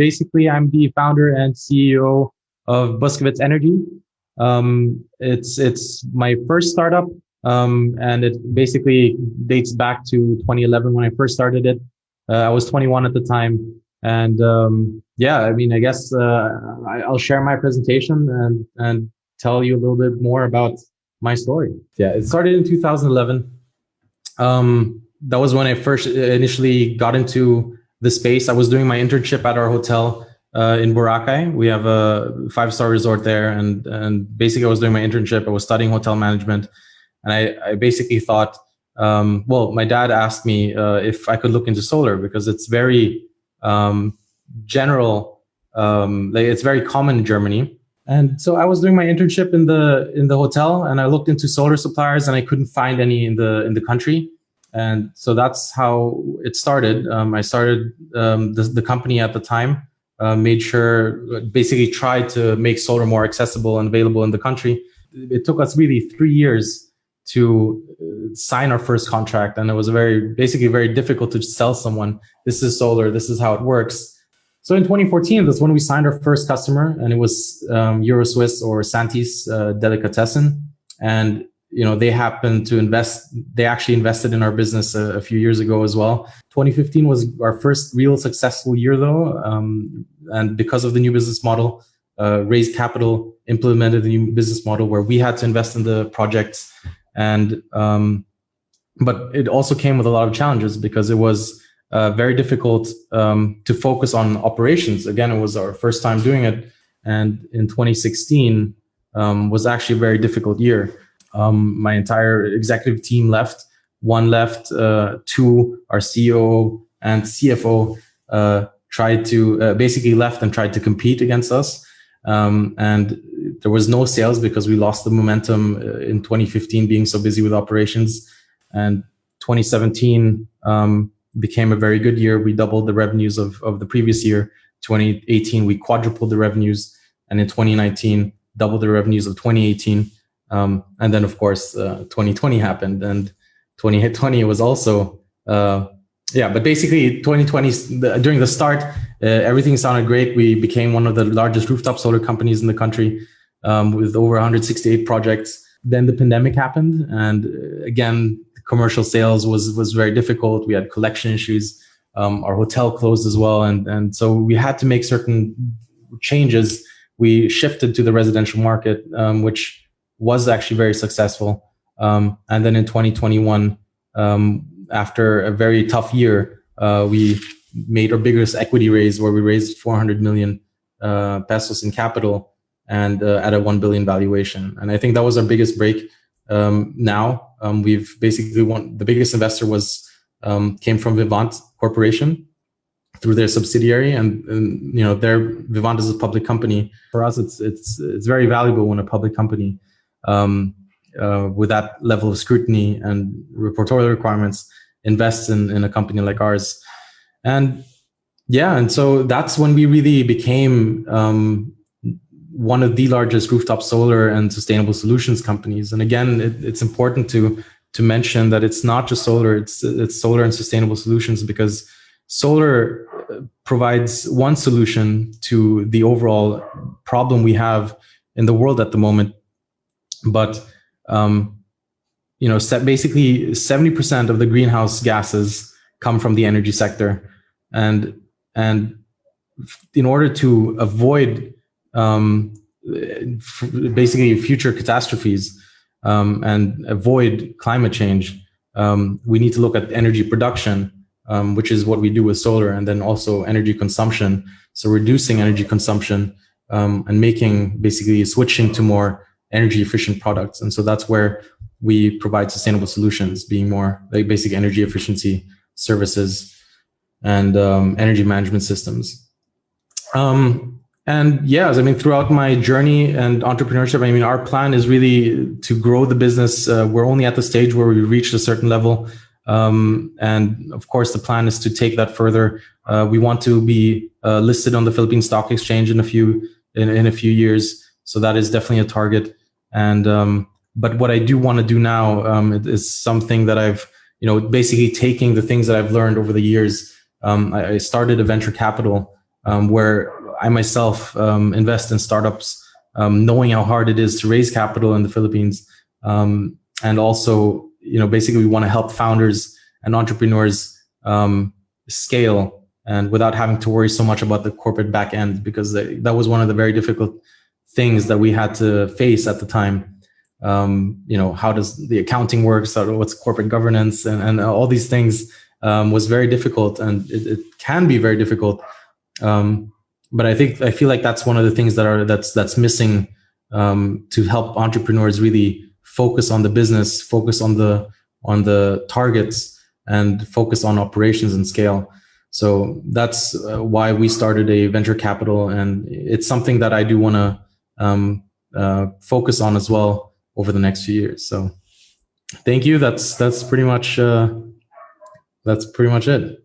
basically, I'm the founder and CEO of Buskowitz Energy. It's my first startup, and it basically dates back to 2011 when I first started it. I was 21 at the time, and I guess I'll share my presentation and tell you a little bit more about my story. Yeah, it started in 2011. That was when I first initially got into the space. I was doing my internship at our hotel in Boracay. We have a 5-star resort there, and basically I was doing my internship. I was studying hotel management, and I basically thought, my dad asked me if I could look into solar because it's very general, it's very common in Germany. And so I was doing my internship in the hotel, and I looked into solar suppliers, and I couldn't find any in the country. And so that's how it started. I started the company at the time, basically tried to make solar more accessible and available in the country. It took us really 3 years to sign our first contract, and it was very difficult to sell someone, this is solar, this is how it works. So in 2014, that's when we signed our first customer, and it was Euroswiss or Santis Delicatessen. And they happened to invest. They actually invested in our business a few years ago as well. 2015 was our first real successful year, though, and because of the new business model, raised capital, implemented the new business model where we had to invest in the projects, and but it also came with a lot of challenges because it was very difficult to focus on operations. Again, it was our first time doing it, and in 2016 was actually a very difficult year. My entire executive team left. One left, two, our CEO and CFO tried to basically left and tried to compete against us. And there was no sales because we lost the momentum in 2015 being so busy with operations. And 2017 became a very good year. We doubled the revenues of the previous year. 2018, we quadrupled the revenues. And in 2019, doubled the revenues of 2018. And then, of course, 2020 happened, and 2020 was also, but basically 2020, during the start, everything sounded great. We became one of the largest rooftop solar companies in the country with over 168 projects. Then the pandemic happened, and again, commercial sales was very difficult. We had collection issues. Our hotel closed as well. And so we had to make certain changes. We shifted to the residential market, which was actually very successful. And then in 2021, after a very tough year, we made our biggest equity raise where we raised 400 million pesos in capital and at a 1 billion valuation. And I think that was our biggest break. Now we've basically the biggest investor came from Vivant Corporation through their subsidiary, and their Vivant is a public company. For us, it's very valuable when a public company with that level of scrutiny and reportorial requirements invests in a company like ours. And so that's when we really became one of the largest rooftop solar and sustainable solutions companies. And again, it's important to mention that it's not just solar, it's solar and sustainable solutions, because solar provides one solution to the overall problem we have in the world at the moment. But basically 70% of the greenhouse gases come from the energy sector, and in order to avoid basically future catastrophes and avoid climate change, we need to look at energy production, which is what we do with solar, and then also energy consumption. So reducing energy consumption and basically switching to more energy efficient products. And so that's where we provide sustainable solutions, being more like basic energy efficiency services and energy management systems. Throughout my journey and entrepreneurship, our plan is really to grow the business. We're only at the stage where we reached a certain level. And of course, the plan is to take that further. We want to be listed on the Philippine Stock Exchange in a few years. So that is definitely a target. And but what I do want to do now is something that I've, basically taking the things that I've learned over the years. I started a venture capital where I myself invest in startups, knowing how hard it is to raise capital in the Philippines, and also, basically we want to help founders and entrepreneurs scale, and without having to worry so much about the corporate back end, because that was one of the very difficult things that we had to face at the time. How does the accounting work? So what's corporate governance, and all these things was very difficult, and it can be very difficult. But I feel like that's one of the things that's missing, to help entrepreneurs really focus on the business, focus on the targets, and focus on operations and scale. So that's why we started a venture capital, and it's something that I do want to focus on as well over the next few years. So thank you. That's pretty much it.